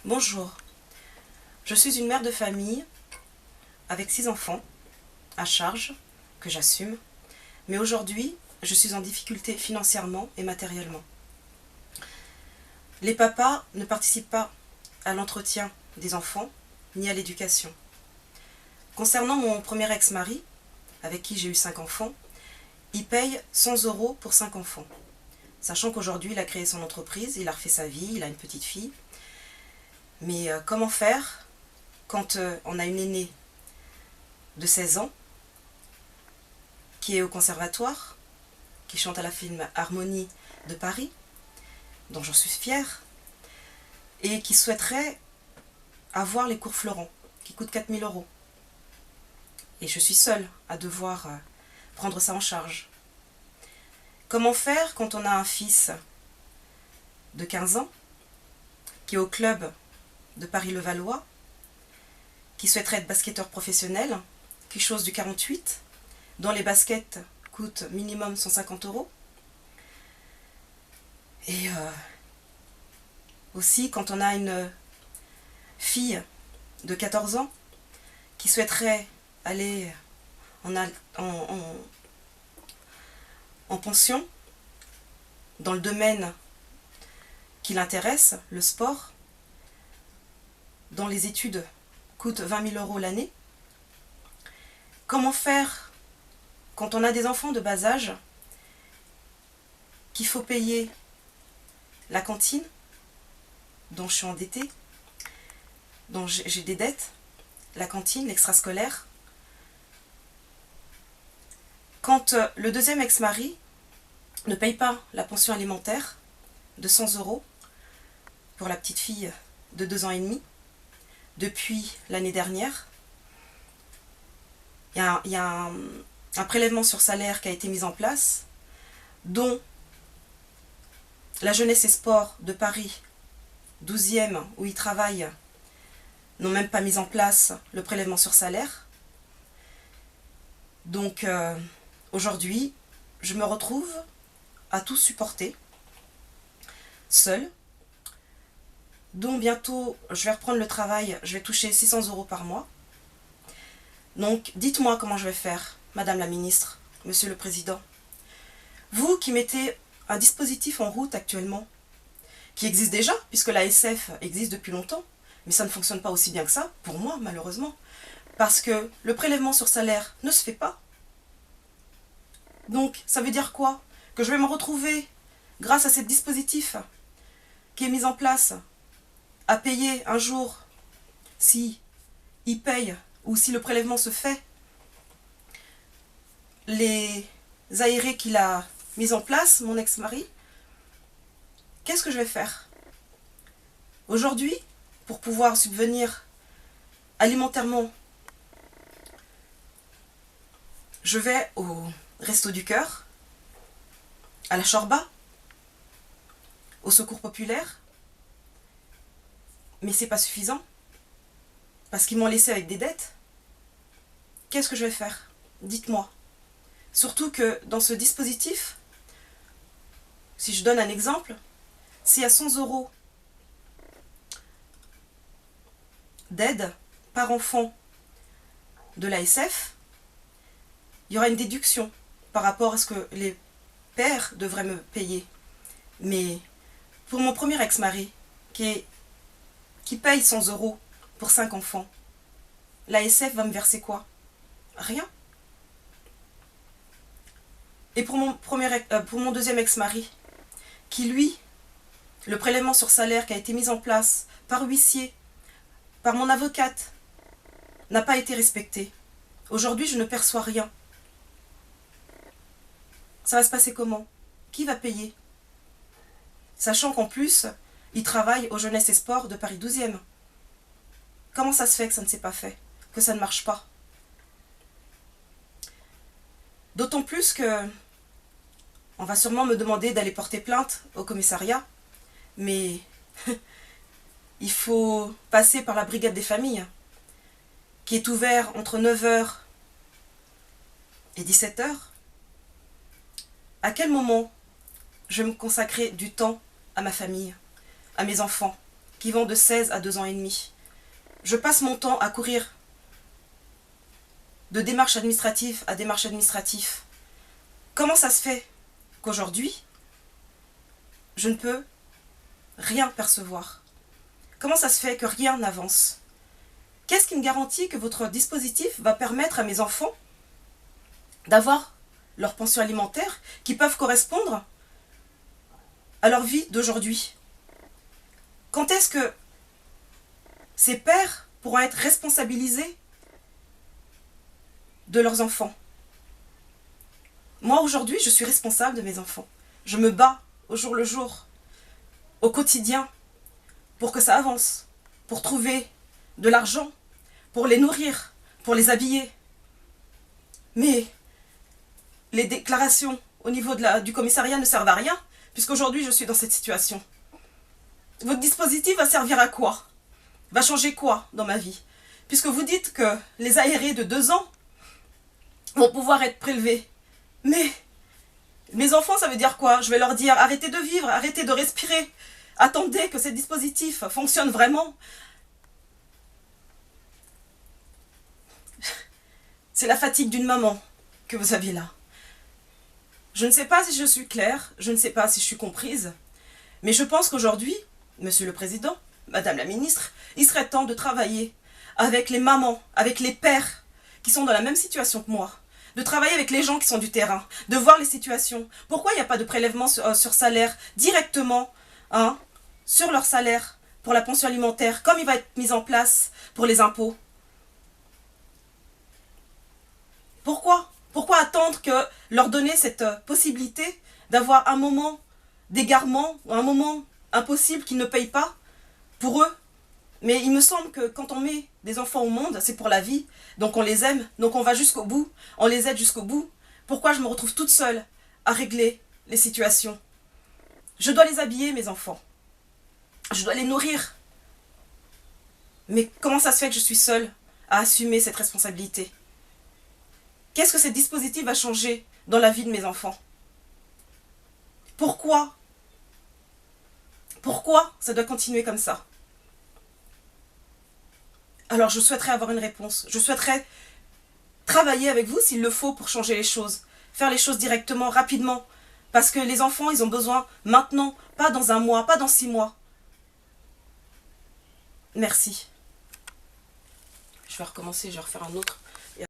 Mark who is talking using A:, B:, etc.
A: Bonjour, je suis une mère de famille avec 6 enfants à charge que j'assume, mais aujourd'hui je suis en difficulté financièrement et matériellement. Les papas ne participent pas à l'entretien des enfants ni à l'éducation. Concernant mon premier ex-mari, avec qui j'ai eu 5 enfants, il paye 100 € pour 5 enfants. Sachant qu'aujourd'hui il a créé son entreprise, il a refait sa vie, il a une petite fille. Mais comment faire quand on a une aînée de 16 ans qui est au conservatoire, qui chante à la Philharmonie de Paris, dont j'en suis fière, et qui souhaiterait avoir les cours Florent, qui coûtent 4 000 €. Et je suis seule à devoir prendre ça en charge. Comment faire quand on a un fils de 15 ans qui est au club de Paris-Levallois, qui souhaiterait être basketteur professionnel, qui chose du 48, dont les baskets coûtent minimum 150 €. Et aussi quand on a une fille de 14 ans qui souhaiterait aller en pension dans le domaine qui l'intéresse, le sport, dont les études coûtent 20 000 € l'année. Comment faire quand on a des enfants de bas âge qu'il faut payer la cantine, dont je suis endettée, dont j'ai des dettes, la cantine, l'extrascolaire. Quand le deuxième ex-mari ne paye pas la pension alimentaire de 100 € pour la petite fille de 2 ans et demi, depuis l'année dernière, il y a un prélèvement sur salaire qui a été mis en place, dont la jeunesse et sport de Paris, 12e, où ils travaillent, n'ont même pas mis en place le prélèvement sur salaire. Donc aujourd'hui, je me retrouve à tout supporter, seule, dont bientôt je vais reprendre le travail, je vais toucher 600 € par mois. Donc dites-moi comment je vais faire, Madame la Ministre, Monsieur le Président. Vous qui mettez un dispositif en route actuellement, qui existe déjà, puisque l'ASF existe depuis longtemps, mais ça ne fonctionne pas aussi bien que ça, pour moi malheureusement, parce que le prélèvement sur salaire ne se fait pas. Donc ça veut dire quoi? Que je vais me retrouver, grâce à ce dispositif qui est mis en place, à payer un jour, si il paye ou si le prélèvement se fait, les aérés qu'il a mis en place, mon ex-mari. Qu'est-ce que je vais faire? Aujourd'hui, pour pouvoir subvenir alimentairement, je vais au Resto du Cœur, à la Chorba, au Secours Populaire, mais c'est pas suffisant, parce qu'ils m'ont laissé avec des dettes. Qu'est-ce que je vais faire? Dites-moi. Surtout que dans ce dispositif, si je donne un exemple, s'il y a 100 € d'aide par enfant de l'ASF, il y aura une déduction par rapport à ce que les pères devraient me payer. Mais pour mon premier ex-mari, qui paye 100 € pour 5 enfants, l'ASF va me verser quoi? Rien. Et pour mon deuxième ex-mari, qui lui, le prélèvement sur salaire qui a été mis en place par huissier, par mon avocate, n'a pas été respecté. Aujourd'hui, je ne perçois rien. Ça va se passer comment? Qui va payer? Sachant qu'en plus, il travaille au Jeunesse et Sport de Paris 12e. Comment ça se fait que ça ne s'est pas fait? Que ça ne marche pas? D'autant plus que on va sûrement me demander d'aller porter plainte au commissariat, mais il faut passer par la brigade des familles, qui est ouverte entre 9 h et 17 h. À quel moment je vais me consacrer du temps à ma famille, à mes enfants, qui vont de 16 à 2 ans et demi. Je passe mon temps à courir de démarche administrative à démarche administrative. Comment ça se fait qu'aujourd'hui, je ne peux rien percevoir? Comment ça se fait que rien n'avance? Qu'est-ce qui me garantit que votre dispositif va permettre à mes enfants d'avoir leurs pensions alimentaires qui peuvent correspondre à leur vie d'aujourd'hui? Quand est-ce que ces pères pourront être responsabilisés de leurs enfants? Moi, aujourd'hui, je suis responsable de mes enfants. Je me bats au jour le jour, au quotidien, pour que ça avance, pour trouver de l'argent, pour les nourrir, pour les habiller. Mais les déclarations au niveau du commissariat ne servent à rien, puisqu'aujourd'hui, je suis dans cette situation. Votre dispositif va servir à quoi? Va changer quoi dans ma vie? Puisque vous dites que les aérés de 2 ans vont pouvoir être prélevés. Mais mes enfants, ça veut dire quoi? Je vais leur dire arrêtez de vivre, arrêtez de respirer. Attendez que ce dispositif fonctionne vraiment. C'est la fatigue d'une maman que vous avez là. Je ne sais pas si je suis claire, je ne sais pas si je suis comprise, mais je pense qu'aujourd'hui, Monsieur le Président, Madame la Ministre, il serait temps de travailler avec les mamans, avec les pères qui sont dans la même situation que moi, de travailler avec les gens qui sont du terrain, de voir les situations. Pourquoi il n'y a pas de prélèvement sur salaire directement sur leur salaire pour la pension alimentaire, comme il va être mis en place pour les impôts? Pourquoi attendre que leur donner cette possibilité d'avoir un moment d'égarement, ou un moment impossible qu'ils ne payent pas pour eux? Mais il me semble que quand on met des enfants au monde, c'est pour la vie, donc on les aime, donc on va jusqu'au bout, on les aide jusqu'au bout. Pourquoi je me retrouve toute seule à régler les situations? Je dois les habiller, mes enfants. Je dois les nourrir. Mais comment ça se fait que je suis seule à assumer cette responsabilité? Qu'est-ce que ce dispositif va changer dans la vie de mes enfants? Pourquoi ça doit continuer comme ça? Alors je souhaiterais avoir une réponse. Je souhaiterais travailler avec vous s'il le faut pour changer les choses. Faire les choses directement, rapidement. Parce que les enfants, ils ont besoin maintenant, pas dans 1 mois, pas dans 6 mois. Merci. Je vais recommencer, je vais refaire un autre.